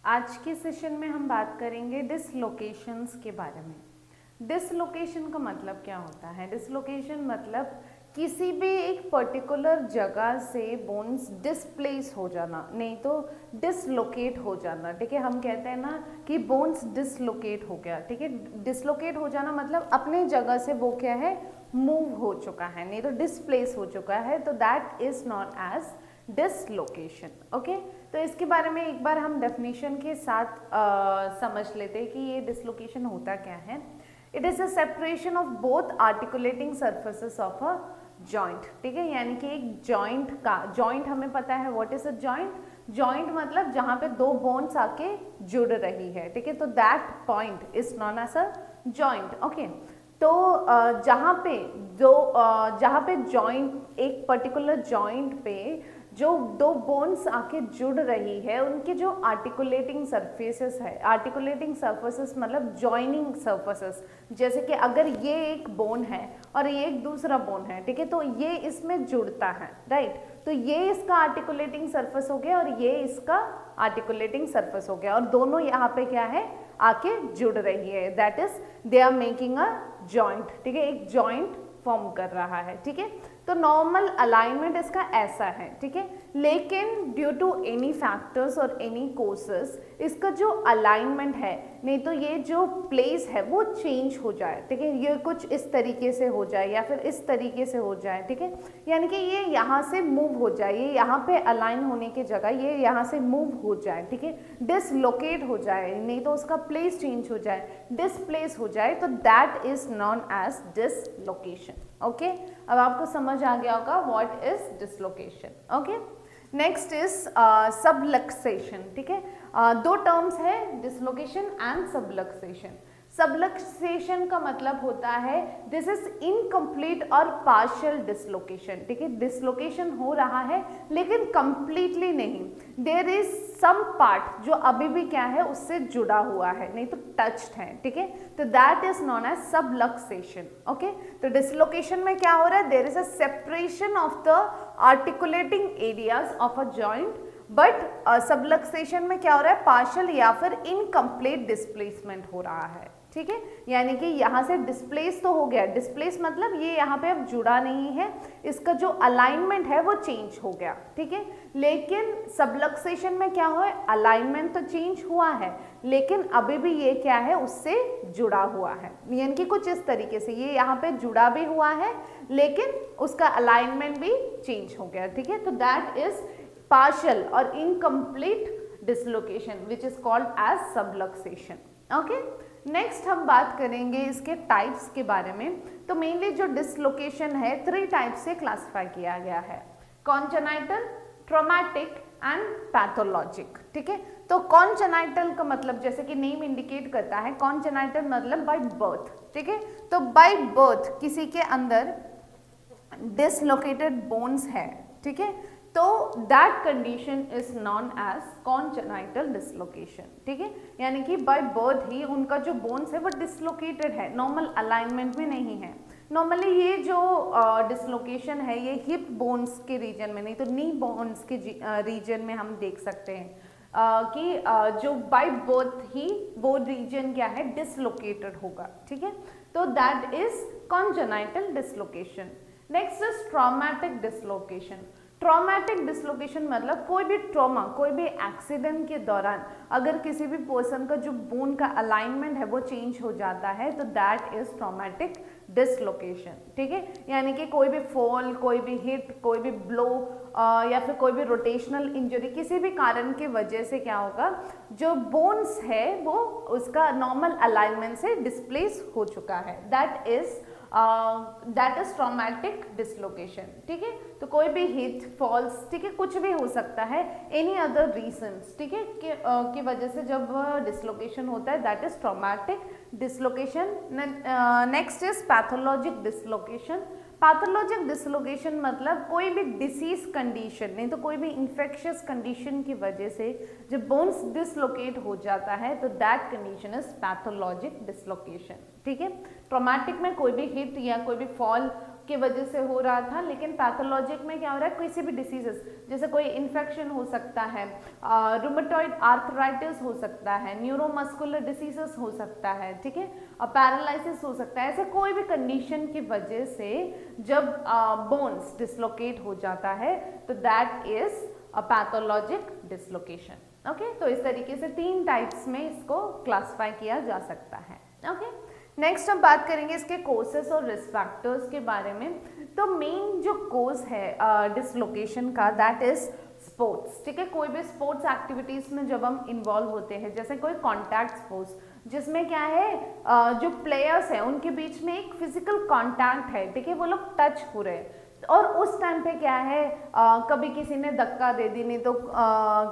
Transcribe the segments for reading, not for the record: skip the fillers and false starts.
आज के सेशन में हम बात करेंगे डिसलोकेशंस के बारे में। डिसलोकेशन का मतलब क्या होता है? डिसलोकेशन मतलब किसी भी एक पर्टिकुलर जगह से बोन्स डिस्प्लेस हो जाना, नहीं तो डिसलोकेट हो जाना। ठीक है, हम कहते हैं ना कि बोन्स डिसलोकेट हो गया। ठीक है, डिसलोकेट हो जाना मतलब अपने जगह से वो क्या है, मूव हो चुका है, नहीं तो डिस्प्लेस हो चुका है, तो that is known as dislocation. Okay, तो इसके बारे में एक बार हम डेफिनेशन के साथ समझ लेते हैं कि ये डिसलोकेशन होता क्या है। It is a separation of both articulating surfaces of a joint. ठीक है, यानी कि एक जॉइंट का, जॉइंट हमें पता है what is a joint. Joint मतलब जहां पे दो बोन्स आके जुड़ रही है। ठीक है, तो that point is known as a joint. Okay, तो जहाँ पे जॉइंट, एक पर्टिकुलर जॉइंट पे जो दो बोन्स आके जुड़ रही है, उनके जो आर्टिकुलेटिंग सरफेसेस है, आर्टिकुलेटिंग सरफेसेस मतलब जॉइनिंग सरफेसेस, जैसे कि अगर ये एक बोन है और ये एक दूसरा बोन है, ठीक है, तो ये इसमें जुड़ता है, राइट। तो ये इसका आर्टिकुलेटिंग सरफेस हो गया और ये इसका आर्टिकुलेटिंग सरफेस हो गया, और दोनों यहाँ पे क्या है, आके जुड़ रही है, that is they are making a joint. ठीक है, एक जॉइंट फॉर्म कर रहा है। ठीक है, तो नॉर्मल अलाइनमेंट इसका ऐसा है। ठीक है, लेकिन ड्यू टू एनी फैक्टर्स और एनी कोर्सेस इसका जो अलाइनमेंट है, नहीं तो ये जो प्लेस है वो चेंज हो जाए। ठीक है, ये कुछ इस तरीके से हो जाए या फिर इस तरीके से हो जाए। ठीक है, यानी कि ये यहाँ से मूव हो जाए, ये यहाँ पे अलाइन होने की जगह ये यहाँ से मूव हो जाए। ठीक है, डिसलोकेट हो जाए, नहीं तो उसका प्लेस चेंज हो जाए, डिसप्लेस हो जाए, तो that is known as dislocation. Okay, अब आपको समझ आ गया होगा what is dislocation. Okay, next is subluxation. ठीक है, दो टर्म्स है, डिसलोकेशन एंड सबलक्सेशन। सबलक्सेशन का मतलब होता है दिस इज इनकम्प्लीट और पार्शियल डिसलोकेशन। ठीक है, डिसलोकेशन हो रहा है लेकिन कंप्लीटली नहीं, देयर इज सम पार्ट जो अभी भी क्या है, उससे जुड़ा हुआ है, नहीं तो टच्ड है। ठीक है, तो that is known as subluxation. Okay, तो डिसलोकेशन में क्या हो रहा है, there is a separation of the articulating areas of a joint, but subluxation में क्या हो रहा है, पार्शियल या फिर इनकम्प्लीट डिस्प्लेसमेंट हो रहा है। ठीक है, यानी कि यहाँ से डिस्प्लेस तो हो गया, डिस्प्लेस मतलब ये यहाँ पे अब जुड़ा नहीं है, इसका जो अलाइनमेंट है वो चेंज हो गया। ठीक है, लेकिन सबलक्सेशन में क्या हुआ है, अलाइनमेंट तो चेंज हुआ है लेकिन अभी भी ये क्या है, उससे जुड़ा हुआ है, यानी कि कुछ इस तरीके से ये यहाँ पे जुड़ा भी हुआ है लेकिन उसका अलाइनमेंट भी चेंज हो गया। ठीक है, तो that is partial or incomplete dislocation which is called as subluxation. Okay, next हम बात करेंगे इसके टाइप्स के बारे में। तो मेनली जो डिसलोकेशन है 3 टाइप से क्लासिफाई किया गया है, कॉन्जेनाइटल, ट्रॉमेटिक एंड पैथोलॉजिक। ठीक है, तो कॉन्जेनाइटल का मतलब जैसे कि नेम इंडिकेट करता है, कॉन्जेनाइटल मतलब बाय बर्थ। ठीक है, तो बाय बर्थ किसी के अंदर डिसलोकेटेड बोन्स है, ठीक है, तो that condition is known as congenital dislocation. ठीक है, यानी कि बाय बर्थ ही उनका जो बोन्स है वो डिसलोकेटेड है, नॉर्मल अलाइनमेंट में नहीं है। नॉर्मली ये जो डिसलोकेशन है ये हिप बोन्स के रीजन में, नहीं तो नी बोन्स के रीजन में हम देख सकते हैं कि जो बाय बर्थ ही वो रीजन क्या है, डिसलोकेटेड होगा। ठीक है, तो that is congenital dislocation. Next is traumatic dislocation. Traumatic dislocation मतलब कोई भी ट्रॉमा, कोई भी एक्सीडेंट के दौरान अगर किसी भी पर्सन का जो बोन का अलाइनमेंट है वो चेंज हो जाता है, तो दैट इज ट्रॉमेटिक डिसलोकेशन। ठीक है, यानी कि कोई भी फॉल, कोई भी हिट, कोई भी ब्लो या फिर कोई भी रोटेशनल इंजरी, किसी भी कारण की वजह से क्या होगा, जो बोन्स है वो उसका नॉर्मल अलाइनमेंट से डिस्प्लेस हो चुका है, दैट इज ट्रॉमेटिक डिसलोकेशन। ठीक है, तो कोई भी हिट, फॉल्स, ठीक है, कुछ भी हो सकता है, एनी अदर रीजंस, ठीक है, की वजह से जब डिसलोकेशन होता है, that is traumatic dislocation. Next is pathologic dislocation. Pathologic dislocation मतलब कोई भी डिसीज कंडीशन, नहीं तो कोई भी इंफेक्शियस कंडीशन की वजह से जब बोन्स डिसलोकेट हो जाता है, तो that condition is pathologic dislocation. ठीक है, ट्रॉमेटिक में कोई भी हिट या कोई भी फॉल की वजह से हो रहा था, लेकिन पैथोलॉजिक में क्या हो रहा है, किसी भी डिसीजेस जैसे कोई इन्फेक्शन हो सकता है, रूमेटॉइड आर्थराइटिस हो सकता है, न्यूरोमस्कुलर डिसीजेस हो सकता है, ठीक है, पैरालिसिस हो सकता है, ऐसे कोई भी कंडीशन की वजह से जब बोन्स डिसलोकेट हो जाता है तो that is a pathologic dislocation. Okay, तो इस तरीके से 3 टाइप्स में इसको क्लासिफाई किया जा सकता है। ओके, नेक्स्ट हम बात करेंगे इसके कोसेस और रिस्क फैक्टर्स के बारे में। तो मेन जो कोज है डिसलोकेशन का दैट इज स्पोर्ट्स, ठीक है, कोई भी स्पोर्ट्स एक्टिविटीज में जब हम इन्वॉल्व होते हैं, जैसे कोई कॉन्टैक्ट स्पोर्ट्स जिसमें क्या है जो प्लेयर्स हैं उनके बीच में एक फिजिकल कॉन्टैक्ट है, ठीक है, वो लोग टच हो रहे हैं, और उस टाइम पे क्या है कभी किसी ने धक्का दे दी, नहीं तो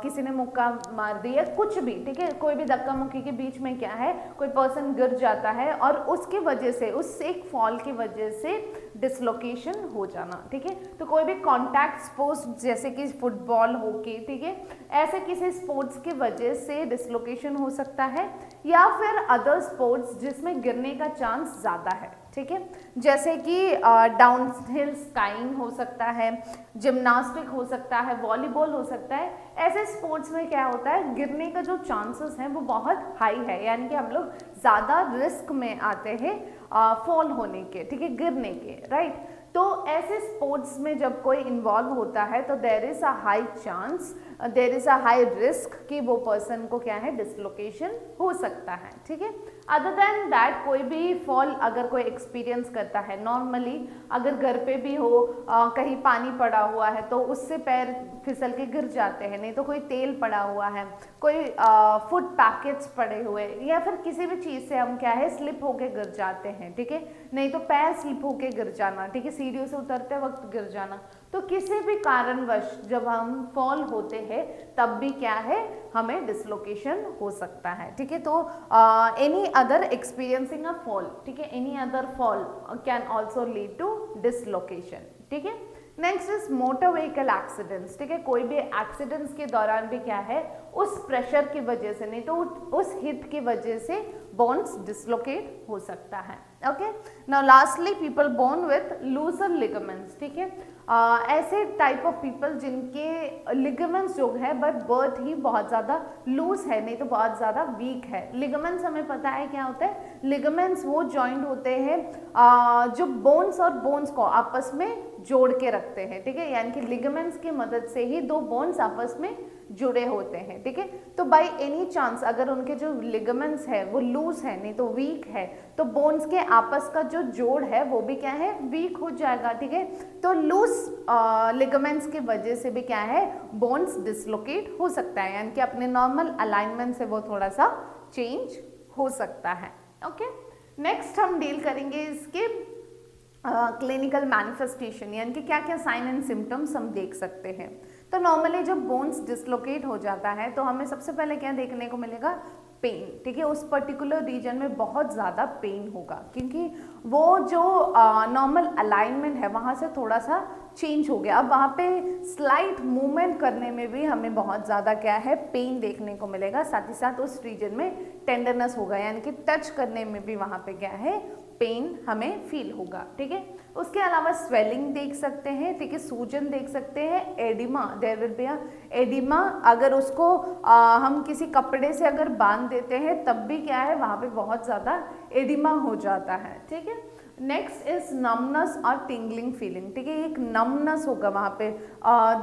किसी ने मुक्का मार दिया, कुछ भी, ठीक है, कोई भी धक्का मुक्की के बीच में क्या है कोई पर्सन गिर जाता है और उसकी वजह से, उस एक फॉल की वजह से डिसलोकेशन हो जाना, ठीक है। तो कोई भी कॉन्टैक्ट स्पोर्ट्स जैसे कि फुटबॉल, हॉकी, ठीक है, ऐसे किसी स्पोर्ट्स की वजह से डिसलोकेशन हो सकता है, या फिर अदर स्पोर्ट्स जिसमें गिरने का चांस ज़्यादा है, ठीक है, जैसे कि डाउन हिल स्काइंग हो सकता है, जिम्नास्टिक हो सकता है, वॉलीबॉल हो सकता है। ऐसे स्पोर्ट्स में क्या होता है गिरने का जो चांसेस हैं वो बहुत हाई है, यानी कि हम लोग ज़्यादा रिस्क में आते हैं फॉल होने के, ठीक है, गिरने के, राइट। तो ऐसे स्पोर्ट्स में जब कोई इन्वॉल्व होता है तो there is a high chance, there is a high risk कि वो पर्सन को क्या है डिसलोकेशन हो सकता है, ठीक है। अदर देन दैट कोई भी फॉल अगर कोई एक्सपीरियंस करता है नॉर्मली, अगर घर पे भी हो कहीं पानी पड़ा हुआ है तो उससे पैर फिसल के गिर जाते हैं, नहीं तो कोई तेल पड़ा हुआ है, कोई फूड पैकेट्स पड़े हुए, या फिर किसी भी चीज़ से हम क्या है स्लिप होके गिर जाते हैं, ठीक है, नहीं तो पैर स्लिप होके गिर जाना, ठीक है, सीढ़ियों से उतरते वक्त गिर जाना। तो किसी भी कारणवश जब हम फॉल होते हैं तब भी क्या है हमें डिसलोकेशन हो सकता है, ठीक है। तो any other experiencing a fall, ठीक है, any other fall can also lead to dislocation, ठीक है। Next is motor vehicle accidents, ठीक है, कोई भी एक्सीडेंट्स के दौरान भी क्या है उस प्रेशर की वजह से, नहीं तो उस हिट की वजह से बोन्स डिसलोकेट हो सकता है। Okay, now lastly people born with looser ligaments, ठीक है, ऐसे टाइप ऑफ पीपल जिनके लिगामेंट्स जो है बट बर्थ ही बहुत ज़्यादा लूज है, नहीं तो बहुत ज़्यादा वीक है। लिगामेंट्स हमें पता है क्या होता है, लिगामेंट्स वो जॉइंट होते हैं जो बोन्स और बोन्स को आपस में जोड़ के रखते हैं, ठीक है, यानी कि लिगामेंट्स की मदद से ही दो बोन्स आपस में जुड़े होते हैं, ठीक है। तो बाय एनी चांस अगर उनके जो लिगामेंट्स है वो लूज है, नहीं तो वीक है, तो बोन्स के आपस का जो जोड़ है वो भी क्या है वीक हो जाएगा, ठीक है। तो लूज लिगामेंट्स की वजह से भी क्या है बोन्स डिसलोकेट हो सकता है, यानी कि अपने नॉर्मल अलाइनमेंट से वो थोड़ा सा चेंज हो सकता है। ओके, नेक्स्ट हम डील करेंगे इसके क्लिनिकल मैनिफेस्टेशन, यानी कि क्या क्या साइन एंड सिम्टम्स हम देख सकते हैं। तो नॉर्मली जब बोन्स डिसलोकेट हो जाता है तो हमें सबसे पहले क्या देखने को मिलेगा, पेन, ठीक है, उस पर्टिकुलर रीजन में बहुत ज़्यादा पेन होगा, क्योंकि वो जो नॉर्मल अलाइनमेंट है वहाँ से थोड़ा सा चेंज हो गया। अब वहाँ पे स्लाइट मूवमेंट करने में भी हमें बहुत ज़्यादा क्या है पेन देखने को मिलेगा, साथ ही साथ उस रीजन में टेंडरनेस होगा, यानी कि टच करने में भी वहाँ पे क्या है पेन हमें फील होगा, ठीक है। उसके अलावा स्वेलिंग देख सकते हैं, ठीक है, सूजन देख सकते हैं, edema, there will be a edema, अगर उसको हम किसी कपड़े से अगर बांध देते हैं तब भी क्या है वहाँ पे बहुत ज़्यादा एडिमा हो जाता है, ठीक है। नेक्स्ट इज नमनेस और टिंगलिंग फीलिंग, ठीक है, एक नमनेस होगा वहाँ पे,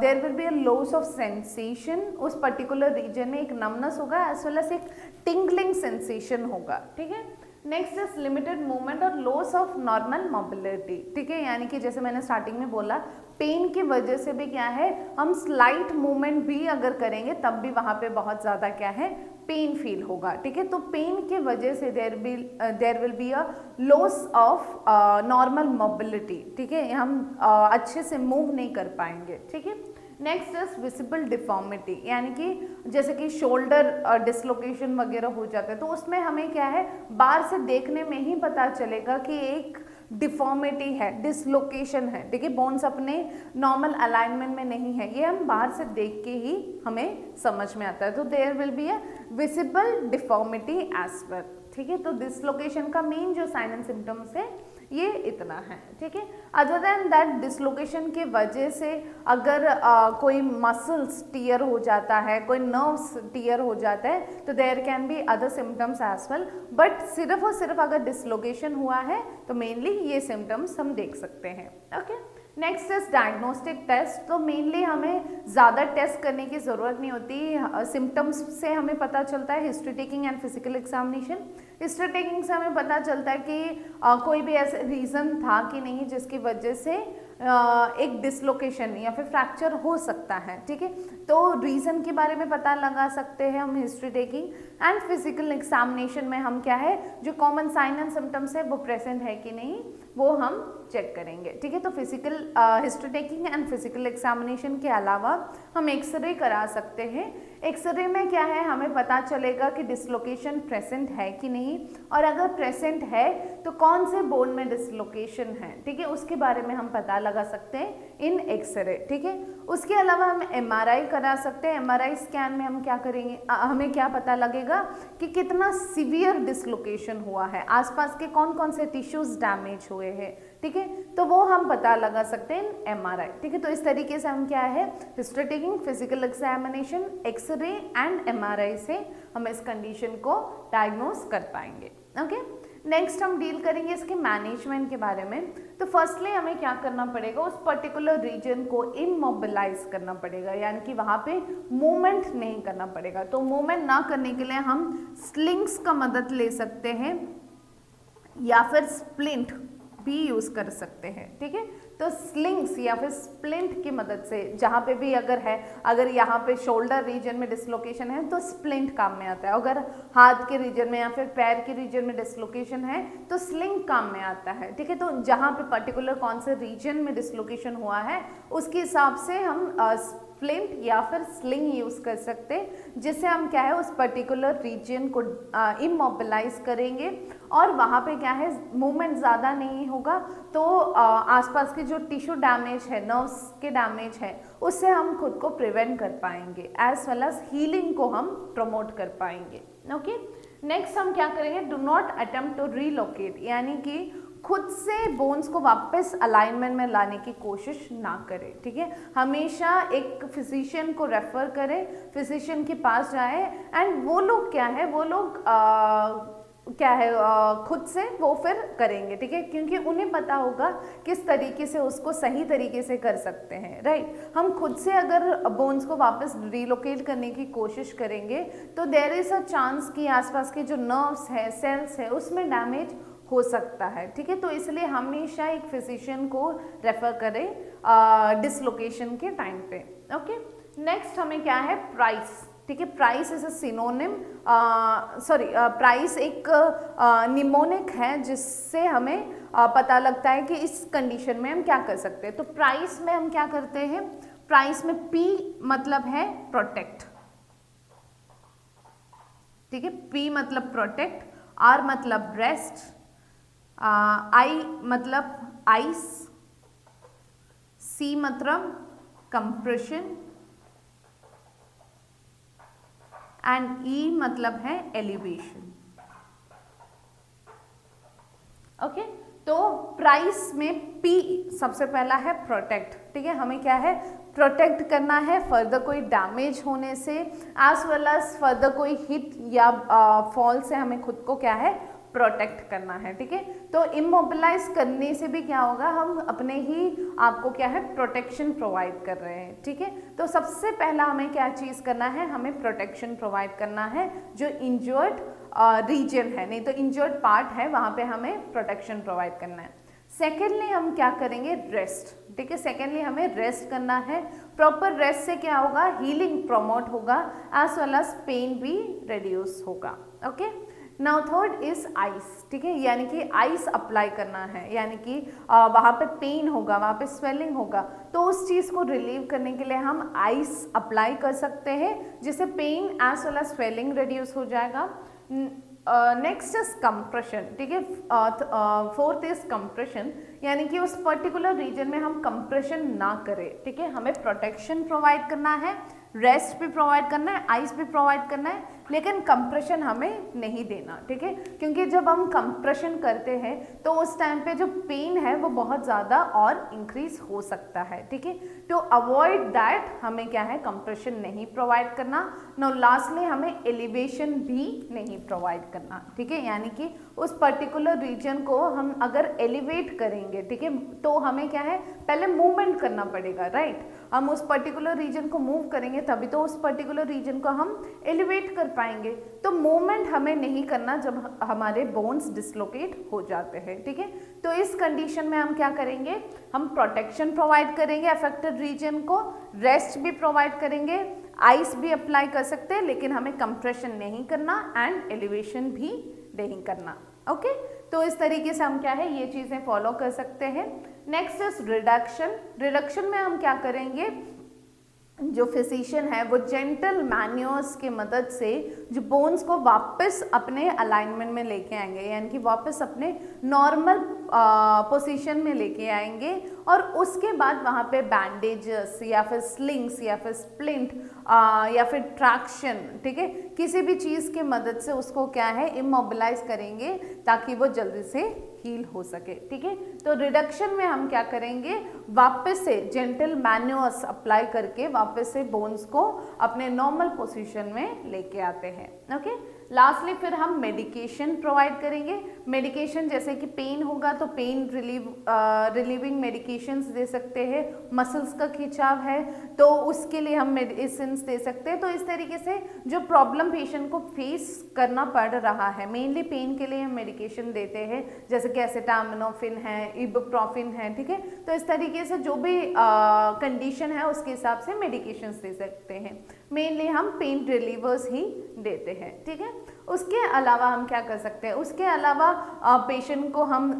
there will be a loss of sensation, उस पर्टिकुलर रीजन में एक नमनेस होगा एज वेल एज एक टिंगलिंग सेंसेशन होगा, ठीक है। नेक्स्ट इज लिमिटेड मूवमेंट और लॉस ऑफ नॉर्मल मोबिलिटी, ठीक है, यानी कि जैसे मैंने स्टार्टिंग में बोला पेन की वजह से भी क्या है हम स्लाइट मूवमेंट भी अगर करेंगे तब भी वहाँ पे बहुत ज़्यादा क्या है पेन फील होगा, ठीक है। तो पेन की वजह से there will be a loss of normal mobility, ठीक है, हम अच्छे से मूव नहीं कर पाएंगे, ठीक है। नेक्स्ट इज विजिबल डिफॉर्मिटी, यानी कि जैसे कि शोल्डर डिसलोकेशन वगैरह हो जाता है तो उसमें हमें क्या है बाहर से देखने में ही पता चलेगा कि एक डिफॉर्मिटी है, डिसलोकेशन है, ठीक है, बोन्स अपने नॉर्मल अलाइनमेंट में नहीं है, ये हम बाहर से देख के ही हमें समझ में आता है। तो there will be a visible deformity as well, ठीक है। तो डिसलोकेशन का मेन जो साइन एंड सिम्टम्स है ये इतना है, ठीक है। अदर देन दैट डिसलोकेशन की वजह से अगर कोई मसल्स टीयर हो जाता है, कोई नर्व्स टीयर हो जाता है, तो there can be other symptoms as well, but सिर्फ और सिर्फ अगर डिसलोकेशन हुआ है तो मेनली ये सिम्टम्स हम देख सकते हैं, okay. Next is diagnostic test. तो मेनली हमें ज़्यादा टेस्ट करने की ज़रूरत नहीं होती, सिम्टम्स से हमें पता चलता है, history taking and physical examination. History taking से हमें पता चलता है कि कोई भी ऐसा रीज़न था कि नहीं जिसकी वजह से एक डिसलोकेशन या फिर फ्रैक्चर हो सकता है, ठीक है। तो रीज़न के बारे में पता लगा सकते हैं हम history taking and physical examination में। हम क्या है, जो कॉमन साइन एंड सिम्टम्स है वो प्रेजेंट है कि नहीं वो हम चेक करेंगे, ठीक है। तो physical history taking and physical examination के अलावा हम एक्सरे करा सकते हैं। एक्सरे में क्या है, हमें पता चलेगा कि डिसलोकेशन प्रेजेंट है कि नहीं, और अगर प्रेजेंट है तो कौन से बोन में डिसलोकेशन है, ठीक है, उसके बारे में हम पता लगा सकते हैं इन एक्सरे, ठीक है। उसके अलावा हम एमआरआई करा सकते हैं। एमआरआई स्कैन में हम क्या करेंगे, हमें क्या पता लगेगा कि कितना सीवियर डिसलोकेशन हुआ है, आसपास के कौन कौन से टिश्यूज डैमेज हुए हैं, ठीक है, तो वो हम पता लगा सकते हैं एमआरआई, ठीक है। तो इस तरीके से हम क्या है, history taking, physical examination, X-ray and MRI से हम इस कंडीशन को डायग्नोस कर पाएंगे, ओके। नेक्स्ट हम डील करेंगे इसके मैनेजमेंट के बारे में। तो फर्स्टली हमें क्या करना पड़ेगा, उस पर्टिकुलर रीजन को इमोबिलाइज करना पड़ेगा, यानी कि वहाँ पे मूवमेंट नहीं करना पड़ेगा। तो मूवमेंट ना करने के लिए हम स्लिंग्स का मदद ले सकते हैं या फिर स्प्लिंट भी यूज़ कर सकते हैं, ठीक है। तो स्लिंग्स या फिर स्प्लिंट की मदद से, जहाँ पे भी अगर है, अगर यहाँ पे शोल्डर रीजन में डिसलोकेशन है तो स्प्लिंट काम में आता है, अगर हाथ के रीजन में या फिर पैर के रीजन में डिसलोकेशन है तो स्लिंग काम में आता है, ठीक है। तो जहाँ पे पर्टिकुलर कौन से रीजन में डिसलोकेशन हुआ है उसके हिसाब से हम स्प्लिंट या फिर स्लिंग यूज़ कर सकते हैं, जिससे हम क्या है उस पर्टिकुलर रीजन को इमोबिलाइज करेंगे और वहाँ पे क्या है मूवमेंट ज़्यादा नहीं होगा, तो आसपास के जो टिश्यू डैमेज है, नर्व्स के डैमेज है, उससे हम खुद को प्रिवेंट कर पाएंगे, एज वेल एज हीलिंग को हम प्रमोट कर पाएंगे, ओके। नेक्स्ट हम क्या करेंगे, do not attempt to relocate, यानी कि खुद से बोन्स को वापस अलाइनमेंट में लाने की कोशिश ना करें, ठीक है। हमेशा एक फिजिशियन को रेफर करें, फिजिशियन के पास जाए, एंड वो लोग क्या है, वो लोग खुद से वो फिर करेंगे, ठीक है, क्योंकि उन्हें पता होगा किस तरीके से उसको सही तरीके से कर सकते हैं, राइट। हम खुद से अगर बोन्स को वापस रिलोकेट करने की कोशिश करेंगे तो देयर इज अ चांस कि आसपास के जो नर्व्स है, सेल्स है, उसमें डैमेज हो सकता है, ठीक है। तो इसलिए हमेशा एक फिजिशियन को रेफर करें डिसलोकेशन के टाइम पे, ओके। नेक्स्ट हमें क्या है, प्राइस, ठीक है। Price is a synonym, price एक निमोनिक है जिससे हमें पता लगता है कि इस कंडीशन में हम क्या कर सकते हैं। तो प्राइस में हम क्या करते हैं, प्राइस में P मतलब है प्रोटेक्ट, ठीक है, P मतलब प्रोटेक्ट, R मतलब रेस्ट, I मतलब आइस, C मतलब कंप्रेशन एंड E मतलब है एलिवेशन, ओके। तो प्राइस में P सबसे पहला है प्रोटेक्ट, ठीक है, हमें क्या है प्रोटेक्ट करना है फर्दर कोई डैमेज होने से, एज वेल एज फर्दर कोई हिट या फॉल से हमें खुद को क्या है प्रोटेक्ट करना है, ठीक है। तो इमोबिलाइज करने से भी क्या होगा, हम अपने ही आपको क्या है प्रोटेक्शन प्रोवाइड कर रहे हैं, ठीक है। तो सबसे पहला हमें क्या चीज़ करना है, हमें प्रोटेक्शन प्रोवाइड करना है जो इंजर्ड रीजन है, नहीं तो इंजर्ड पार्ट है, वहाँ पे हमें प्रोटेक्शन प्रोवाइड करना है। सेकेंडली हम क्या करेंगे, रेस्ट, ठीक है। सेकेंडली हमें रेस्ट करना है, प्रॉपर रेस्ट से क्या होगा, हीलिंग प्रमोट होगा, एज वेल एज पेन भी रिड्यूस होगा, okay. Now third is ice, ठीक है, यानी कि आइस अप्लाई करना है, यानी कि वहाँ पे पेन होगा, वहाँ पे स्वेलिंग होगा, तो उस चीज़ को रिलीव करने के लिए हम आइस अप्लाई कर सकते हैं, जिससे pain as well as swelling reduce हो जाएगा। नेक्स्ट इज कंप्रेशन, ठीक है, फोर्थ इज कंप्रेशन, यानी कि उस पर्टिकुलर रीजन में हम कंप्रेशन ना करें, ठीक है, हमें प्रोटेक्शन प्रोवाइड करना है, रेस्ट भी प्रोवाइड करना है, आइस भी प्रोवाइड करना है, लेकिन कंप्रेशन हमें नहीं देना, ठीक है, क्योंकि जब हम कंप्रेशन करते हैं तो उस टाइम पे जो पेन है वो बहुत ज़्यादा और इंक्रीज हो सकता है, ठीक है। टू अवॉइड दैट हमें क्या है, कंप्रेशन नहीं प्रोवाइड करना। नो लास्टली हमें एलिवेशन भी नहीं प्रोवाइड करना, ठीक है, यानी कि उस पर्टिकुलर रीजन को हम अगर एलिवेट करेंगे, ठीक है, तो हमें क्या है, पहले मूवमेंट करना पड़ेगा, राइट। हम उस पर्टिकुलर रीजन को मूव करेंगे तभी तो उस पर्टिकुलर रीजन को हम एलिवेट कर पाएंगे। तो मूवमेंट हमें नहीं करना जब हमारे बोन्स डिसलोकेट हो जाते हैं, ठीक है। तो इस कंडीशन में हम क्या करेंगे, हम प्रोटेक्शन प्रोवाइड करेंगे अफेक्टेड रीजन को, रेस्ट भी प्रोवाइड करेंगे, आइस भी अप्लाई कर सकते हैं, लेकिन हमें कंप्रेशन नहीं करना एंड एलिवेशन भी नहीं करना, ओके। तो इस तरीके से हम क्या है, ये चीज़ें फॉलो कर सकते हैं। Next is reduction. रिडक्शन में हम क्या करेंगे, जो फिजिशियन है वो जेंटल मैन्योर्स के मदद से जो बोन्स को वापस अपने अलाइनमेंट में लेके आएंगे, यानी कि वापस अपने नॉर्मल पोजीशन में लेके आएंगे, और उसके बाद वहाँ पे बैंडेजेस या फिर स्लिंग्स या फिर स्प्लिंट या फिर ट्रैक्शन, ठीक है, किसी भी चीज़ के मदद से उसको क्या है, इमोबिलाइज करेंगे ताकि वो जल्दी से हील हो सके, ठीक है। तो रिडक्शन में हम क्या करेंगे, वापस से जेंटल मैन्योर्स अप्लाई करके वापस से बोन्स को अपने नॉर्मल पोजीशन में लेके आते हैं, ओके। लास्टली फिर हम मेडिकेशन प्रोवाइड करेंगे। मेडिकेशन जैसे कि पेन होगा तो पेन रिलीविंग मेडिकेशंस दे सकते हैं, मसल्स का खिंचाव है तो उसके लिए हम मेडिसिन दे सकते हैं। तो इस तरीके से जो प्रॉब्लम पेशेंट को फेस करना पड़ रहा है, मेनली पेन के लिए हम मेडिकेशन देते हैं, जैसे कि एसिटामिनोफेन है, इबुप्रोफेन है, ठीक है। तो इस तरीके से जो भी कंडीशन है उसके हिसाब से मेडिकेशंस दे सकते हैं। मेनली हम पेन रिलीवर्स ही देते हैं, ठीक है। उसके अलावा हम क्या कर सकते हैं, उसके अलावा पेशेंट को हम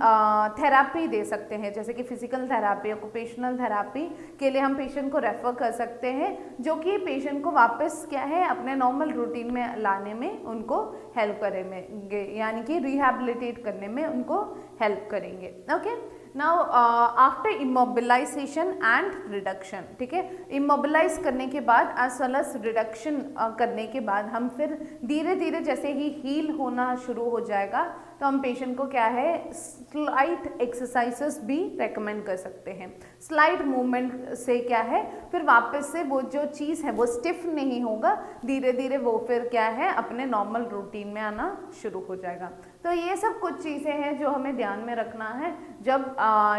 थेरापी दे सकते हैं, जैसे कि फिजिकल थेरापी, ऑक्यूपेशनल थेरापी के लिए हम पेशेंट को रेफर कर सकते हैं, जो कि पेशेंट को वापस क्या है, अपने नॉर्मल रूटीन में लाने में उनको हेल्प करेंगे, यानी कि रिहैबिलिटेट करने में उनको हेल्प करेंगे, okay. Now after immobilisation and reduction, ठीक है, इमोबिलाइज करने के बाद एज वेल एज रिडक्शन करने के बाद हम फिर धीरे धीरे जैसे ही हील होना शुरू हो जाएगा तो हम पेशेंट को क्या है, स्लाइट एक्सरसाइजेस भी रेकमेंड कर सकते हैं। स्लाइट मूवमेंट से क्या है, फिर वापस से वो जो चीज़ है वो स्टिफ नहीं होगा, धीरे धीरे वो फिर क्या है, अपने नॉर्मल रूटीन में आना शुरू हो जाएगा। तो ये सब कुछ चीज़ें हैं जो हमें ध्यान में रखना है जब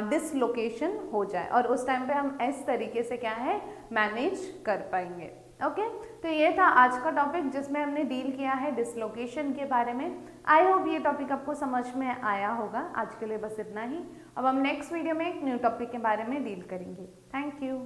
डिसलोकेशन हो जाए, और उस टाइम पे हम इस तरीके से क्या है, मैनेज कर पाएंगे, ओके। तो ये था आज का टॉपिक जिसमें हमने डील किया है डिसलोकेशन के बारे में। आई होप ये टॉपिक आपको समझ में आया होगा। आज के लिए बस इतना ही। अब हम नेक्स्ट वीडियो में एक न्यू टॉपिक के बारे में डील करेंगे। Thank you.